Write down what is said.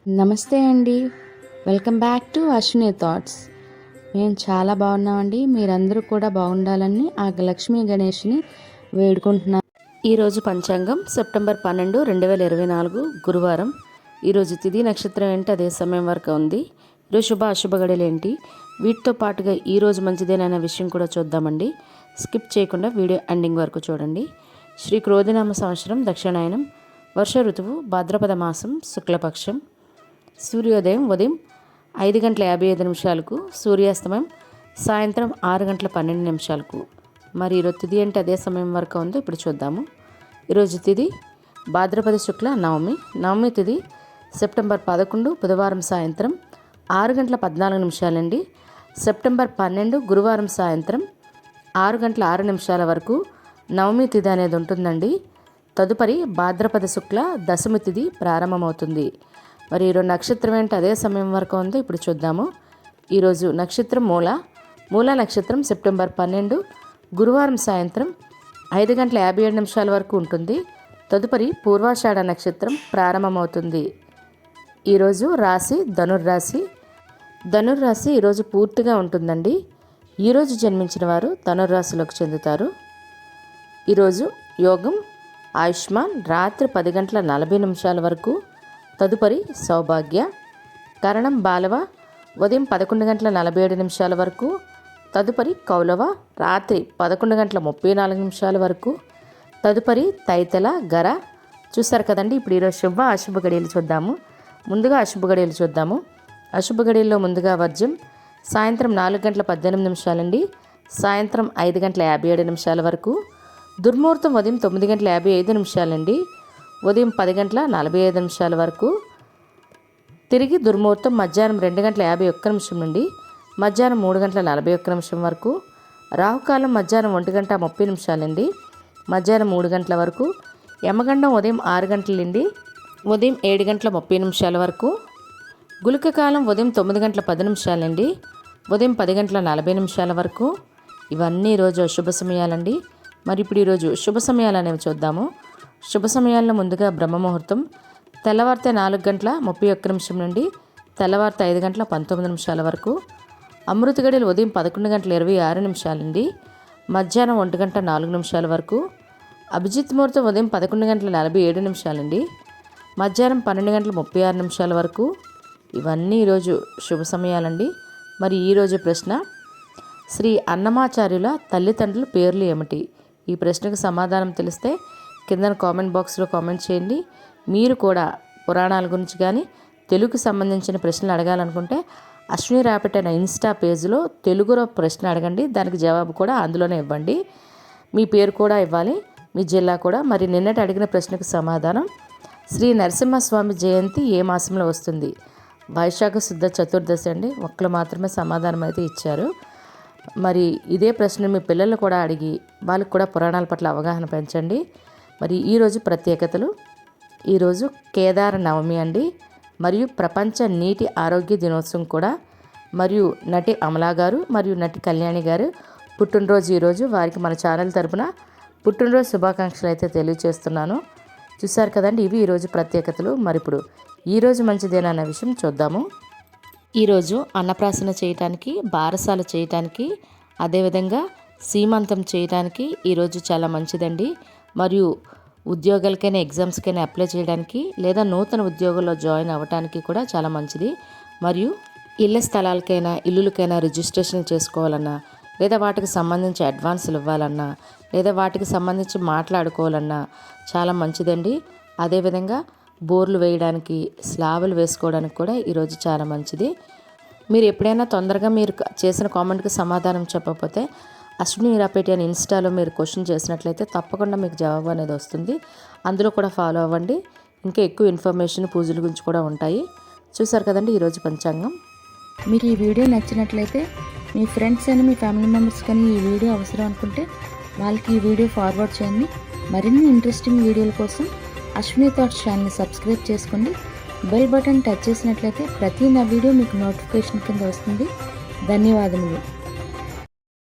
నమస్తే అండి. Welcome back to Ashwini thoughts. మేము చాలా బాగున్నామండి. మీరందరూ కూడా బాగుండాలని ఆ లక్ష్మీ గణేష్ని వేడుకుంటున్నాం. ఈరోజు పంచాంగం సెప్టెంబర్ 12, 2024 గురువారం. ఈరోజు తిథి నక్షత్రం ఏంటి, అదే సమయం వరకు ఉంది. ఈరోజు శుభ అశుభ గడియలు ఏంటి, వీటితో పాటుగా ఈరోజు మంచిదేనన్న విషయం కూడా చూద్దామండి. స్కిప్ చేయకుండా వీడియో ఎండింగ్ వరకు చూడండి. శ్రీ క్రోధినామ సంవత్సరం దక్షిణాయనం, వర్ష ఋతువు, భాద్రపద మాసం, శుక్లపక్షం. సూర్యోదయం ఉదయం 5:55 సూర్యాస్తమయం సాయంత్రం 6:12 మరి ఈరోజు తిథి అంటే అదే సమయం వరకు ఉందో ఇప్పుడు చూద్దాము. ఈరోజు తిథి భాద్రపద శుక్ల నవమి తిథి సెప్టెంబర్ 11 బుధవారం సాయంత్రం 6:14 సెప్టెంబర్ 12 గురువారం సాయంత్రం 6:06 వరకు నవమి తిథి అనేది ఉంటుందండి. తదుపరి భాద్రపద శుక్ల దశమి తిథి ప్రారంభమవుతుంది. మరి ఈరోజు నక్షత్రం ఏంటి, అదే సమయం వరకు ఉందో ఇప్పుడు చూద్దాము. ఈరోజు నక్షత్రం మూల నక్షత్రం సెప్టెంబర్ 12 గురువారం సాయంత్రం 5:57 వరకు ఉంటుంది. తదుపరి పూర్వాషాఢ నక్షత్రం ప్రారంభమవుతుంది. ఈరోజు రాశి ధనుర్రాశి ఈరోజు పూర్తిగా ఉంటుందండి. ఈరోజు జన్మించిన వారు ధనుర్రాశిలోకి చెందుతారు. ఈరోజు యోగం ఆయుష్మాన్ రాత్రి 10:40 వరకు. తదుపరి సౌభాగ్య కరణం బాలవ ఉదయం 11:47 వరకు. తదుపరి కౌలవ రాత్రి 11:34 వరకు. తదుపరి తైతల గర. చూస్తారు కదండి. ఇప్పుడు ఈరోజు శుభ అశుభ గడియలు చూద్దాము. ముందుగా అశుభ గడియలు చూద్దాము. అశుభ గడియల్లో ముందుగా వర్జం సాయంత్రం 4:18 సాయంత్రం 5:57 వరకు. దుర్ముహూర్తం ఉదయం 9:55 ఉదయం 10:45 వరకు. తిరిగి దుర్ముహూర్తం మధ్యాహ్నం 2:51 నుండి మధ్యాహ్నం 3:41 వరకు. రాహుకాలం మధ్యాహ్నం 1:30 నుండి మధ్యాహ్నం 3 గంటల వరకు. యమగండం ఉదయం 6 గంటల నుండి ఉదయం 7:30 వరకు. గుళిక కాలం ఉదయం 9:10 నుండి ఉదయం 10:40 వరకు. ఇవన్నీ ఈరోజు శుభ సమయాలండి. మరి ఇప్పుడు ఈరోజు శుభ సమయాలు అనేవి చూద్దాము. శుభ సమయాల్లో ముందుగా బ్రహ్మముహూర్తం తెల్లవారితే 4:31 నుండి తెల్లవారితే 5:19 వరకు. అమృత గడియలు ఉదయం 11:26 నుండి మధ్యాహ్నం 1:04 వరకు. అభిజిత్ ముహూర్తం ఉదయం 11:47 నుండి మధ్యాహ్నం 12:36 వరకు. ఇవన్నీ ఈరోజు శుభ సమయాలండి. మరి ఈరోజు ప్రశ్న, శ్రీ అన్నమాచార్యుల తల్లిదండ్రుల పేర్లు ఏమిటి? ఈ ప్రశ్నకు సమాధానం తెలిస్తే కింద కామెంట్ బాక్స్లో కామెంట్ చేయండి. మీరు కూడా పురాణాల గురించి కానీ తెలుగుకు సంబంధించిన ప్రశ్నలు అడగాలనుకుంటే అశ్విని ర్యాపిడ్ అనే ఇన్స్టా పేజ్లో తెలుగులో ప్రశ్న అడగండి. దానికి జవాబు కూడా అందులోనే ఇవ్వండి. మీ పేరు కూడా ఇవ్వాలి, మీ జిల్లా కూడా. మరి నిన్నటి అడిగిన ప్రశ్నకు సమాధానం, శ్రీ నరసింహస్వామి జయంతి ఏ మాసంలో వస్తుంది? వైశాఖ శుద్ధ చతుర్దశి అండి. ఒక్కరు మాత్రమే సమాధానం అయితే ఇచ్చారు. మరి ఇదే ప్రశ్న మీ పిల్లలు కూడా అడిగి వాళ్ళకు కూడా పురాణాల పట్ల అవగాహన పెంచండి. మరి ఈరోజు ప్రత్యేకతలు, ఈరోజు కేదార నవమి అండి. మరియు ప్రపంచ నీటి ఆరోగ్య దినోత్సవం కూడా. మరియు నటి అమలా గారు మరియు నటి కళ్యాణి గారు పుట్టినరోజు ఈరోజు. వారికి మన ఛానల్ తరపున పుట్టినరోజు శుభాకాంక్షలు అయితే తెలియజేస్తున్నాను. చూసారు కదండి, ఇవి ఈరోజు ప్రత్యేకతలు. మరి ఇప్పుడు ఈరోజు మంచిదేనన్న విషయం చూద్దాము. ఈరోజు అన్నప్రాసన చేయటానికి, బారసాల చేయటానికి, అదేవిధంగా సీమంతం చేయడానికి ఈరోజు చాలా మంచిదండి. మరియు ఉద్యోగాలకైనా ఎగ్జామ్స్కైనా అప్లై చేయడానికి లేదా నూతన ఉద్యోగంలో జాయిన్ అవ్వడానికి కూడా చాలా మంచిది. మరియు ఇళ్ల స్థలాలకైనా ఇల్లులకైనా రిజిస్ట్రేషన్ చేసుకోవాలన్నా, లేదా వాటికి సంబంధించి అడ్వాన్సులు ఇవ్వాలన్నా, లేదా వాటికి సంబంధించి మాట్లాడుకోవాలన్నా చాలా మంచిదండి. అదేవిధంగా బోర్లు వేయడానికి, స్లాబులు వేసుకోవడానికి కూడా ఈరోజు చాలా మంచిది. మీరు ఎప్పుడైనా తొందరగా మీరు చేసిన కామెంట్కి సమాధానం చెప్పకపోతే అశ్విని ర్యాపిడ్ అని ఇన్స్టాలో మీరు క్వశ్చన్ చేసినట్లయితే తప్పకుండా మీకు జవాబు అనేది వస్తుంది. అందులో కూడా ఫాలో అవ్వండి. ఇంకా ఎక్కువ ఇన్ఫర్మేషన్ పూజల గురించి కూడా ఉంటాయి. చూసారు కదండి ఈరోజు పంచాంగం. మీకు ఈ వీడియో నచ్చినట్లయితే మీ ఫ్రెండ్స్ అని, మీ ఫ్యామిలీ మెంబర్స్ కానీ ఈ వీడియో అవసరం అనుకుంటే వాళ్ళకి ఈ వీడియో ఫార్వర్డ్ చేయండి. మరిన్ని ఇంట్రెస్టింగ్ వీడియోల కోసం అశ్విని థాట్స్ ఛానల్ని సబ్స్క్రైబ్ చేసుకోండి. బెల్ బటన్ టచ్ చేసినట్లయితే ప్రతి నా వీడియో మీకు నోటిఫికేషన్ కింద వస్తుంది. ధన్యవాదములు.